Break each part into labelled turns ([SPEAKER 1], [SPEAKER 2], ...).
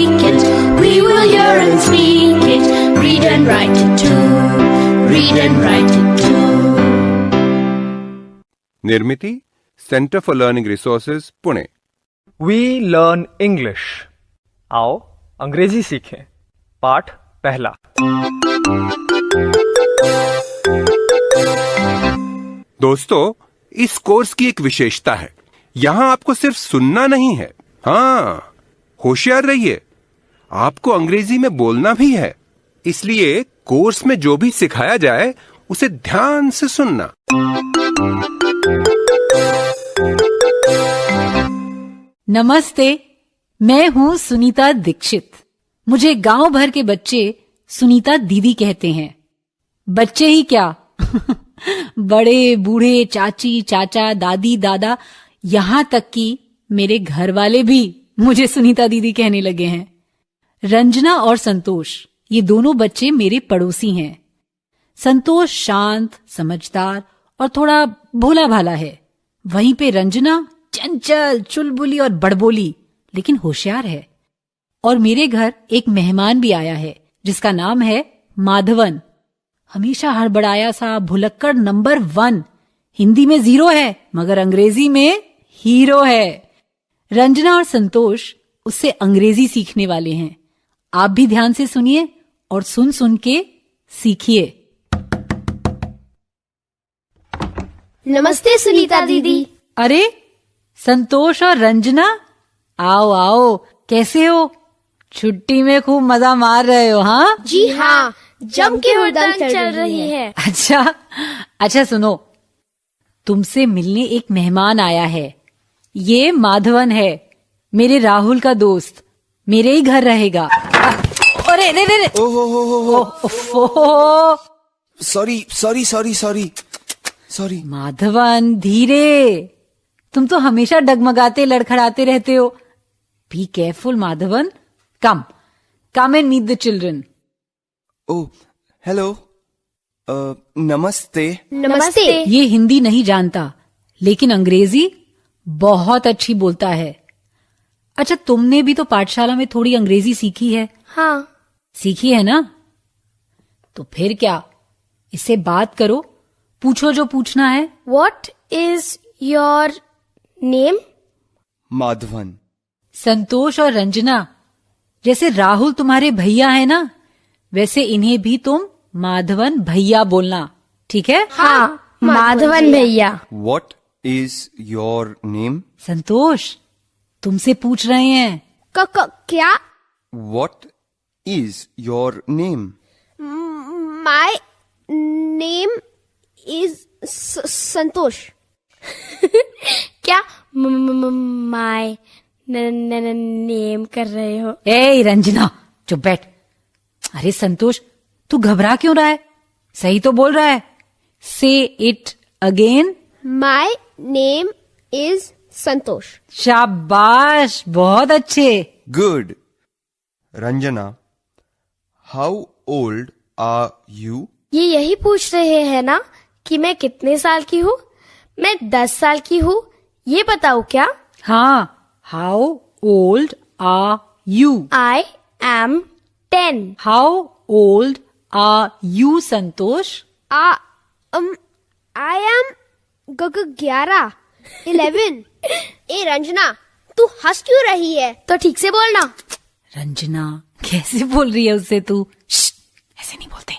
[SPEAKER 1] speak it. We will hear and speak it. Read and write it too. Read and write it too.
[SPEAKER 2] Nirmiti centre for learning resources Pune.
[SPEAKER 3] We learn English. आओ अंग्रेजी सीखें। पाठ पहला।
[SPEAKER 2] दोस्तों, इस course की एक विशेषता है, यहाँ आपको सिर्फ सुनना नहीं है, हाँ, होशियार रहिए, आपको अंग्रेजी में बोलना भी है। इसलिए कोर्स में जो भी सिखाया जाए उसे ध्यान से सुनना।
[SPEAKER 4] नमस्ते, मैं हूँ सुनीता दीक्षित। मुझे गांव भर के बच्चे सुनीता दीदी कहते हैं। बच्चे ही क्या बड़े बूढ़े, चाची चाचा, दादी दादा, यहाँ तक कि मेरे घर वाले भी मुझे सुनीता दीदी कहने लगे हैं। रंजना और संतोष, ये दोनों बच्चे मेरे पड़ोसी हैं। संतोष शांत, समझदार और थोड़ा भोला भाला है। वहीं पे रंजना चंचल, चुलबुली और बड़बोली, लेकिन होशियार है। और मेरे घर एक मेहमान भी आया है जिसका नाम है माधवन। हमेशा हड़बड़ाया सा, भुलक्कड़ नंबर 1। हिंदी में 0 है मगर अंग्रेजी में हीरो है। रंजना और संतोष उससे अंग्रेजी सीखने वाले हैं। आप भी ध्यान से सुनिए और सुन सुन के सीखिए।
[SPEAKER 5] नमस्ते सुनीता दीदी।
[SPEAKER 4] अरे संतोष और रंजना, आओ आओ, कैसे हो? छुट्टी में खूब मजा मार रहे हो? हाँ
[SPEAKER 5] जी हाँ, जम के हुड़दंग चल रही है।
[SPEAKER 4] अच्छा सुनो, तुमसे मिलने एक मेहमान आया है। ये माधवन है, मेरे राहुल का दोस्त, मेरे ही घर रहेगा। अरे रे
[SPEAKER 6] सॉरी।
[SPEAKER 4] माधवन, धीरे। तुम तो हमेशा डगमगाते लड़खड़ाते रहते हो। Be careful Madhavan. Come and meet the children.
[SPEAKER 6] Oh hello, नमस्ते।
[SPEAKER 5] नमस्ते।
[SPEAKER 4] ये हिंदी नहीं जानता लेकिन अंग्रेजी बहुत अच्छी बोलता है। अच्छा, तुमने भी तो पाठशाला में थोड़ी अंग्रेजी सीखी है?
[SPEAKER 5] हाँ।
[SPEAKER 4] सीखी है ना? तो फिर क्या, इससे बात करो, पूछो जो पूछना है।
[SPEAKER 5] What is your name?
[SPEAKER 6] Madhavan.
[SPEAKER 4] संतोष और रंजना, जैसे राहुल तुम्हारे भैया है ना, वैसे इन्हें भी तुम माधवन भैया बोलना, ठीक है?
[SPEAKER 5] हाँ, माधवन भैया।
[SPEAKER 6] What is your name?
[SPEAKER 4] संतोष, तुमसे पूछ रहे हैं।
[SPEAKER 5] क्या?
[SPEAKER 6] What is your name?
[SPEAKER 5] My name is संतोष। क्या my नेम कर रहे हो?
[SPEAKER 4] ए रंजना, चुप बैठ। अरे संतोष, तू घबरा क्यों रहा है? सही तो बोल रहा है। से it again.
[SPEAKER 5] My name is संतोष।
[SPEAKER 4] शाबाश, बहुत अच्छे।
[SPEAKER 6] Good. Ranjana, how old are you?
[SPEAKER 5] ये यही पूछ रहे हैं ना कि मैं कितने साल की हूँ? मैं 10 साल की हूँ, ये बताओ क्या?
[SPEAKER 4] हाँ, how old are you?
[SPEAKER 5] I am 10.
[SPEAKER 4] How old are you Santosh?
[SPEAKER 5] I am 11. 11. ए रंजना, तू हंस क्यों रही है? तो ठीक से बोलना।
[SPEAKER 4] रंजना, कैसे बोल रही है उससे तू? ऐसे नहीं बोलते।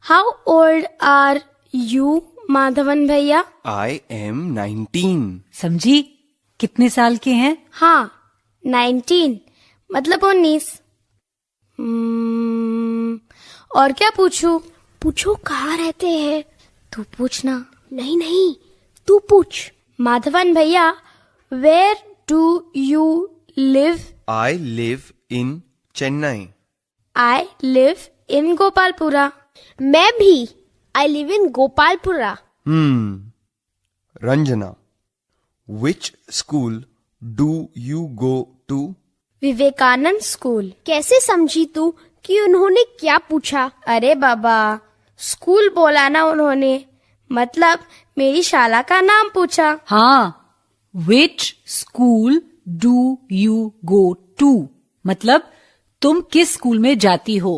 [SPEAKER 5] How old are you, Madhavan भैया?
[SPEAKER 6] I am 19.
[SPEAKER 4] समझी? कितने साल के हैं?
[SPEAKER 5] हाँ, 19 मतलब 19। और क्या पूछूं? पूछो कहाँ रहते हैं? तू पूछना। नहीं, तू पूछ। माधवन भैया, where do you live?
[SPEAKER 6] I live in Chennai.
[SPEAKER 5] I live in Gopalpura. मैं भी। I live in Gopalpura.
[SPEAKER 6] Ranjana, which school do you go to?
[SPEAKER 5] Vivekanand school. कैसे समझी तू कि उन्होंने क्या पूछा? अरे बाबा, स्कूल बोला ना उन्होंने, मतलब मेरी शाला का नाम पूछा।
[SPEAKER 4] हाँ, which school do you go to? मतलब तुम किस स्कूल में जाती हो?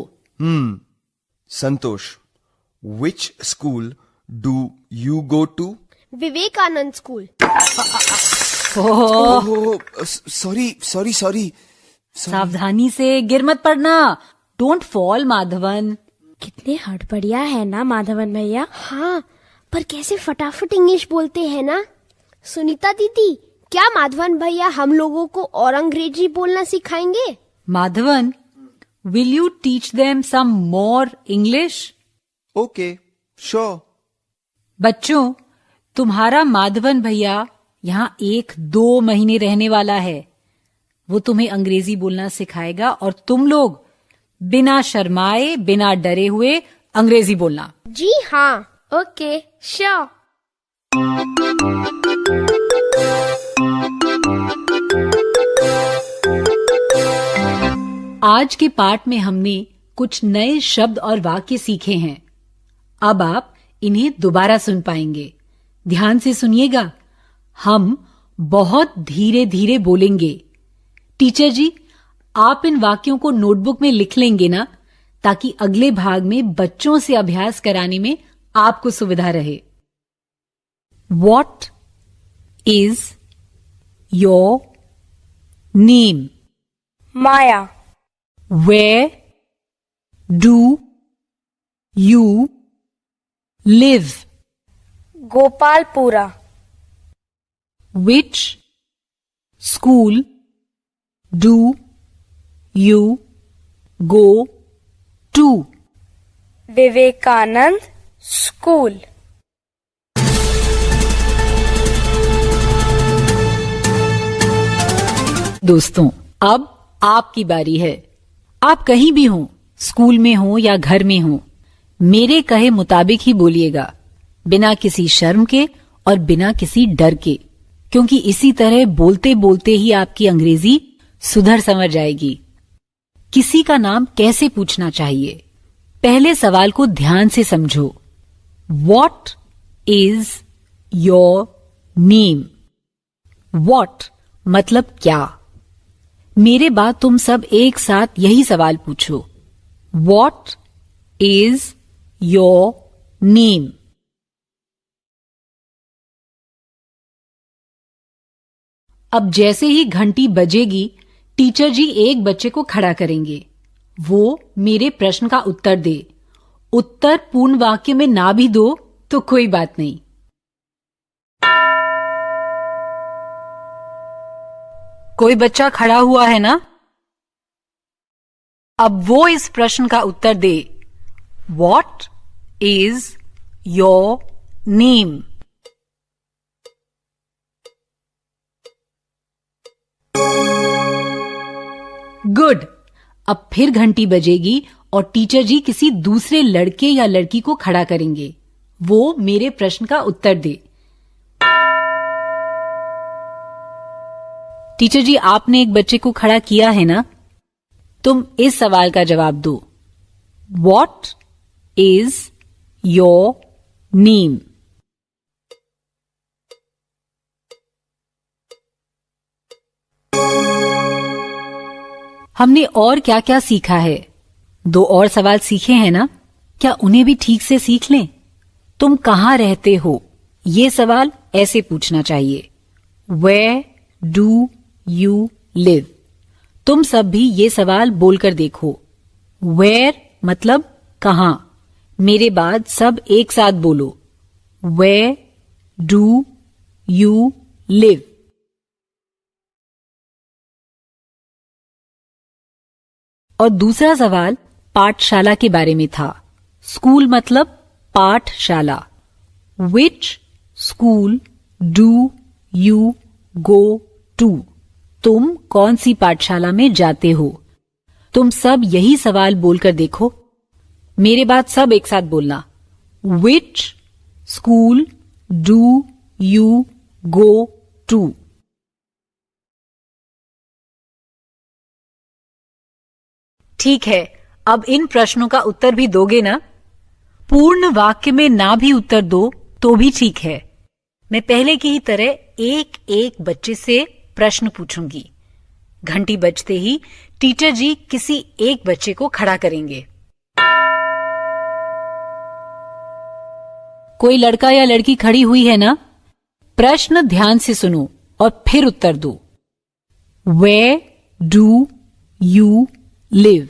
[SPEAKER 6] Santosh, which school do you go to?
[SPEAKER 5] Vivekanand school.
[SPEAKER 6] Oh, sorry.
[SPEAKER 4] सावधानी से गिर मत पड़ना। Don't fall Madhavan.
[SPEAKER 5] कितने हड़बड़िया है ना माधवन भैया। हाँ, पर कैसे फटाफट इंग्लिश बोलते हैं ना। सुनीता दीदी, क्या माधवन भैया हम लोगों को और अंग्रेजी बोलना सिखाएंगे?
[SPEAKER 4] Madhavan, will you teach them some more English?
[SPEAKER 6] Okay, sure.
[SPEAKER 4] बच्चों, तुम्हारा माधवन भैया यहाँ 1-2 महीने रहने वाला है। वो तुम्हें अंग्रेजी बोलना सिखाएगा और तुम लोग बिना शर्माए, बिना डरे हुए अंग्रेजी बोलना।
[SPEAKER 5] जी हाँ, ओके, श्योर।
[SPEAKER 4] आज के पाठ में हमने कुछ नए शब्द और वाक्य सीखे हैं। अब आप इन्हें दोबारा सुन पाएंगे। ध्यान से सुनिएगा। हम बहुत धीरे धीरे बोलेंगे। टीचर जी, आप इन वाक्यों को नोटबुक में लिख लेंगे ना, ताकि अगले भाग में बच्चों से अभ्यास कराने में आपको सुविधा रहे। What is your name?
[SPEAKER 5] Maya.
[SPEAKER 4] Where do you live?
[SPEAKER 5] Gopalpura.
[SPEAKER 4] Which school do you go to?
[SPEAKER 5] Vivekanand school.
[SPEAKER 4] दोस्तों, अब आपकी बारी है। आप कहीं भी हो, स्कूल में हो या घर में हो, मेरे कहे मुताबिक ही बोलिएगा, बिना किसी शर्म के और बिना किसी डर के, क्योंकि इसी तरह बोलते बोलते ही आपकी अंग्रेजी सुधर समझ जाएगी। किसी का नाम कैसे पूछना चाहिए? पहले सवाल को ध्यान से समझो। What is your name? What मतलब क्या? मेरे बाद तुम सब एक साथ यही सवाल पूछो। What is your name? अब जैसे ही घंटी बजेगी, टीचर जी एक बच्चे को खड़ा करेंगे। वो मेरे प्रश्न का उत्तर दे। उत्तर पूर्ण वाक्य में ना भी दो तो कोई बात नहीं। कोई बच्चा खड़ा हुआ है ना? अब वो इस प्रश्न का उत्तर दे। What is your name? Good. अब फिर घंटी बजेगी और टीचर जी किसी दूसरे लड़के या लड़की को खड़ा करेंगे। वो मेरे प्रश्न का उत्तर दे। टीचर जी, आपने एक बच्चे को खड़ा किया है ना? तुम इस सवाल का जवाब दो। What is your name? हमने और क्या क्या सीखा है? 2 और सवाल सीखे हैं ना? क्या उन्हें भी ठीक से सीख लें? तुम कहाँ रहते हो? ये सवाल ऐसे पूछना चाहिए। Where do you live? तुम सब भी ये सवाल बोलकर देखो। Where मतलब कहाँ। मेरे बाद सब एक साथ बोलो। Where do you live? और दूसरा सवाल पाठशाला के बारे में था। स्कूल मतलब पाठशाला। Which school do you go to? तुम कौन सी पाठशाला में जाते हो? तुम सब यही सवाल बोलकर देखो। मेरे बाद सब एक साथ बोलना। Which school do you go to? ठीक है, अब इन प्रश्नों का उत्तर भी दोगे ना? पूर्ण वाक्य में ना भी उत्तर दो तो भी ठीक है। मैं पहले की ही तरह एक एक बच्चे से प्रश्न पूछूंगी। घंटी बजते ही टीचर जी किसी एक बच्चे को खड़ा करेंगे। कोई लड़का या लड़की खड़ी हुई है ना? प्रश्न ध्यान से सुनो और फिर उत्तर दो। Where do you live?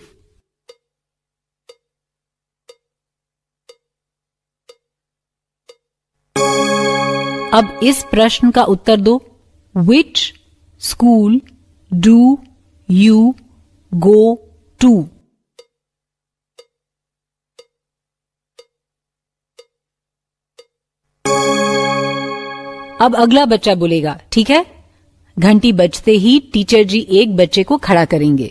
[SPEAKER 4] अब इस प्रश्न का उत्तर दो। Which school do you go to? अब अगला बच्चा बोलेगा, ठीक है? घंटी बजते ही टीचर जी एक बच्चे को खड़ा करेंगे।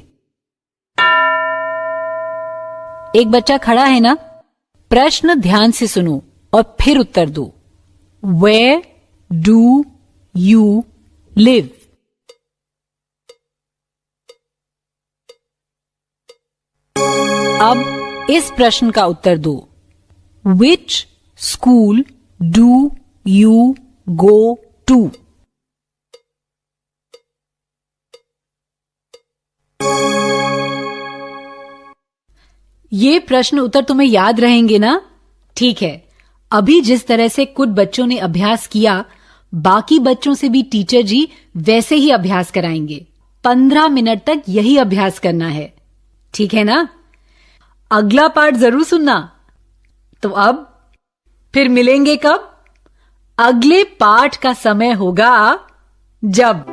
[SPEAKER 4] एक बच्चा खड़ा है ना? प्रश्न ध्यान से सुनो और फिर उत्तर दो। Where do you live? अब इस प्रश्न का उत्तर दो। Which school do you go to? ये प्रश्न उत्तर तुम्हें याद रहेंगे ना? ठीक है, अभी जिस तरह से कुछ बच्चों ने अभ्यास किया, बाकी बच्चों से भी टीचर जी वैसे ही अभ्यास कराएंगे। 15 मिनट तक यही अभ्यास करना है, ठीक है ना? अगला पार्ट जरूर सुनना। तो अब फिर मिलेंगे कब? अगले पाठ का समय होगा जब